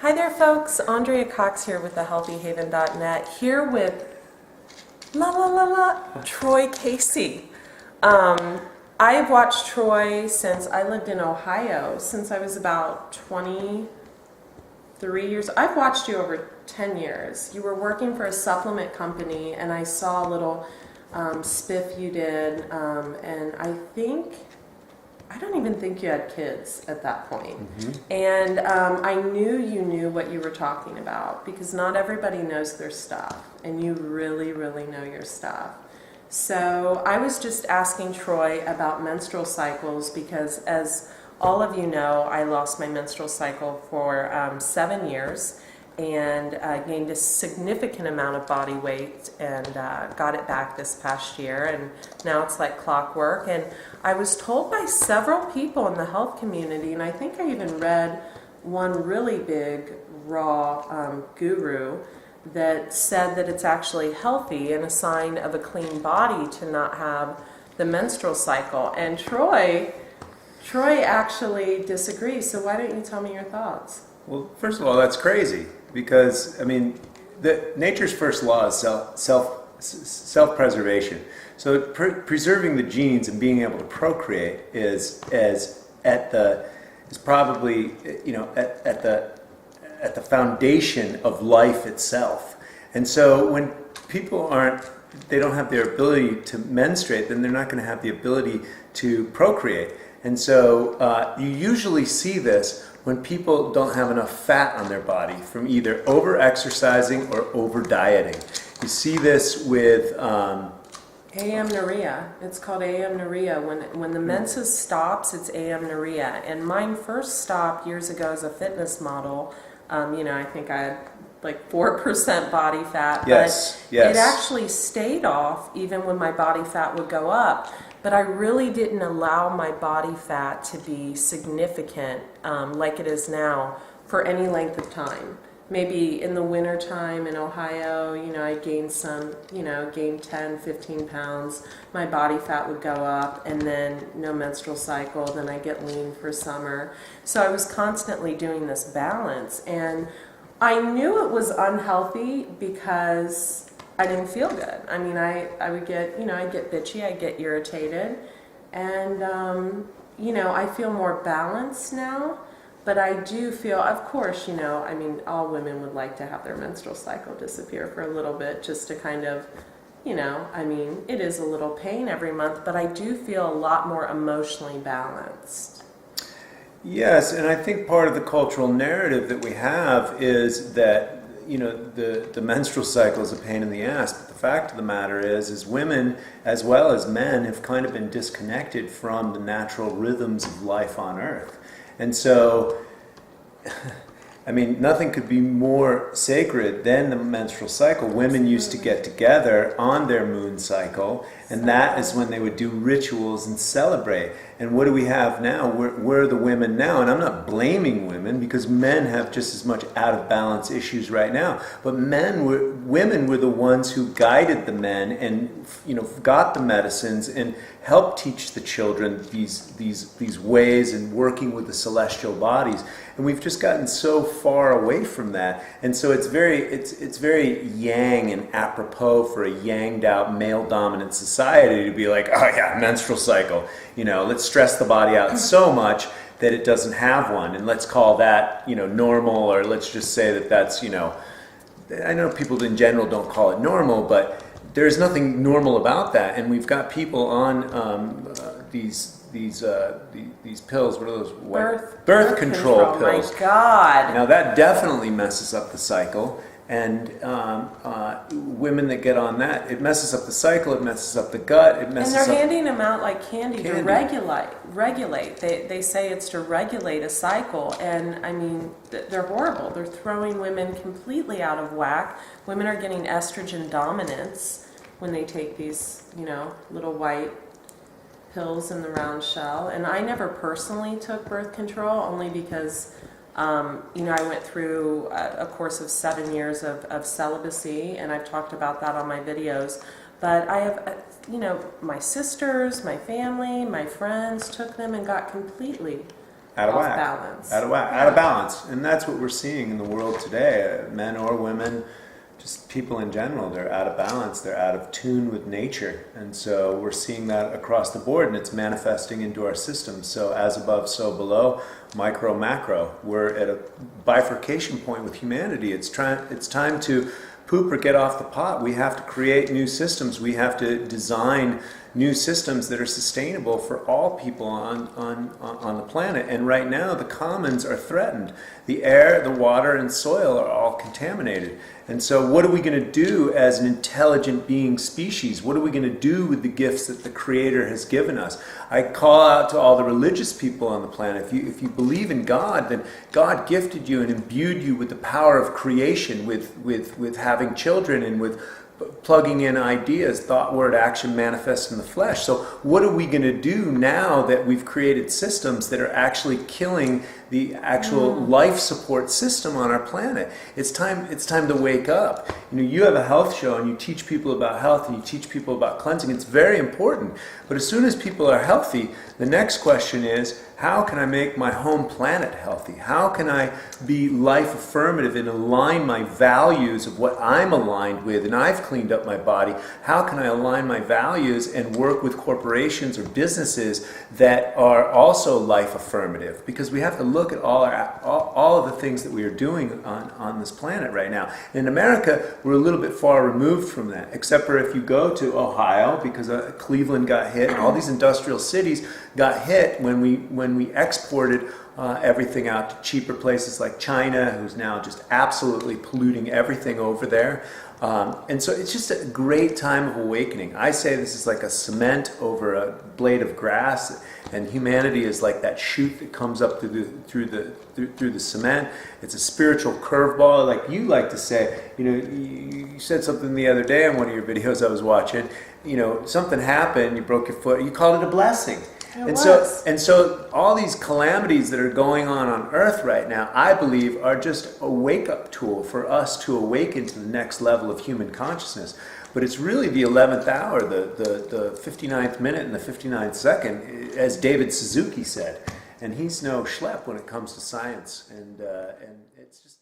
Hi there folks, Andrea Cox here with thehealthyhaven.net, here with Troy Casey. I've watched Troy since I lived in Ohio, since I was about 23 years. I've watched you over 10 years. You were working for a supplement company and I saw a little spiff you did, and I don't even think you had kids at that point. And I knew you knew what you were talking about, because not everybody knows their stuff, and you really, really know your stuff. So I was just asking Troy about menstrual cycles, because as all of you know, I lost my menstrual cycle for 7 years, and gained a significant amount of body weight, and got it back this past year, and now it's like clockwork. And I was told by several people in the health community, and I think I even read one really big raw guru that said that it's actually healthy and a sign of a clean body to not have the menstrual cycle. And Troy actually disagrees, so why don't you tell me your thoughts? Well, first of all, that's crazy, because, I mean, nature's first law is self-preservation. So preserving the genes and being able to procreate is probably, you know, at the foundation of life itself. And so when people they don't have their ability to menstruate, then they're not going to have the ability to procreate. And so you usually see this when people don't have enough fat on their body from either over-exercising or over-dieting. You see this with amenorrhea. It's called amenorrhea. When the menses stops, it's amenorrhea. And mine first stopped years ago as a fitness model. You know, I think I had like 4% body fat. Yes, but it actually stayed off even when my body fat would go up. But I really didn't allow my body fat to be significant like it is now for any length of time. Maybe in the winter time in Ohio, you know, I gained 10, 15 pounds. My body fat would go up, and then no menstrual cycle, then I get lean for summer. So I was constantly doing this balance, and I knew it was unhealthy because I didn't feel good. I mean, I would get, you know, I'd get bitchy, I'd get irritated, and, you know, I feel more balanced now. But I do feel, of course, you know, I mean, all women would like to have their menstrual cycle disappear for a little bit, just to kind of, you know, I mean, it is a little pain every month, but I do feel a lot more emotionally balanced. Yes, and I think part of the cultural narrative that we have is that, you know, the menstrual cycle is a pain in the ass, but the fact of the matter is women as well as men have kind of been disconnected from the natural rhythms of life on Earth. And so, I mean, nothing could be more sacred than the menstrual cycle. Women used to get together on their moon cycle, and that is when they would do rituals and celebrate. And what do we have now? Where are the women now? And I'm not blaming women, because men have just as much out of balance issues right now. But women were the ones who guided the men and, you know, got the medicines and helped teach the children these ways and working with the celestial bodies. And we've just gotten so far away from that. And so it's very yang and apropos for a yanged out male dominant society to be like, oh yeah, menstrual cycle. You know, let's stress the body out so much that it doesn't have one, and let's call that, you know, normal, or let's just say that that's, you know, I know people in general don't call it normal, but there's nothing normal about that. And we've got people on these pills. What are those? Birth control pills. My God! Now that definitely messes up the cycle. And women that get on that, it messes up the cycle, it messes up the gut, it messes up... And they're handing them out like candy. To regulate. They say it's to regulate a cycle, and I mean, they're horrible. They're throwing women completely out of whack. Women are getting estrogen dominance when they take these, you know, little white pills in the round shell. And I never personally took birth control, only because... you know, I went through a course of 7 years of celibacy, and I've talked about that on my videos. But I have, you know, my sisters, my family, my friends took them and got completely out of off whack, balance. out of whack, out of balance, and that's what we're seeing in the world today. Men or women, just people in general, they're out of balance. They're out of tune with nature, and so we're seeing that across the board, and it's manifesting into our systems. So as above, so below, micro, macro. We're at a bifurcation point with humanity. It's time to poop or get off the pot. We have to create new systems. We have to design new systems that are sustainable for all people on the planet. And right now, the commons are threatened. The air, the water, and soil are all contaminated. And so what are we going to do as an intelligent being species? What are we going to do with the gifts that the Creator has given us? I call out to all the religious people on the planet. If you believe in God, then God gifted you and imbued you with the power of creation, with having children and with plugging in ideas, thought, word, action manifest in the flesh. So what are we going to do now that we've created systems that are actually killing the actual life support system on our planet? It's time to wake up. You have a health show and you teach people about health and you teach people about cleansing. It's very important. But as soon as people are healthy, the next question is, how can I make my home planet healthy? How can I be life affirmative and align my values of what I'm aligned with? And I've cleaned up my body. How can I align my values and work with corporations or businesses that are also life affirmative? Because we have to look at all of the things that we are doing on this planet right now. In America, we're a little bit far removed from that, except for if you go to Ohio, because Cleveland got hit, and all these industrial cities got hit when we exported everything out to cheaper places like China, who's now just absolutely polluting everything over there. And so it's just a great time of awakening. I say this is like a cement over a blade of grass, and humanity is like that shoot that comes up through the cement. It's a spiritual curveball, like you like to say. You said something the other day on one of your videos I was watching. Something happened, you broke your foot, you called it a blessing. And so all these calamities that are going on Earth right now, I believe, are just a wake-up tool for us to awaken to the next level of human consciousness. But it's really the 11th hour, the 59th minute and the 59th second, as David Suzuki said. And he's no schlep when it comes to science. And it's just...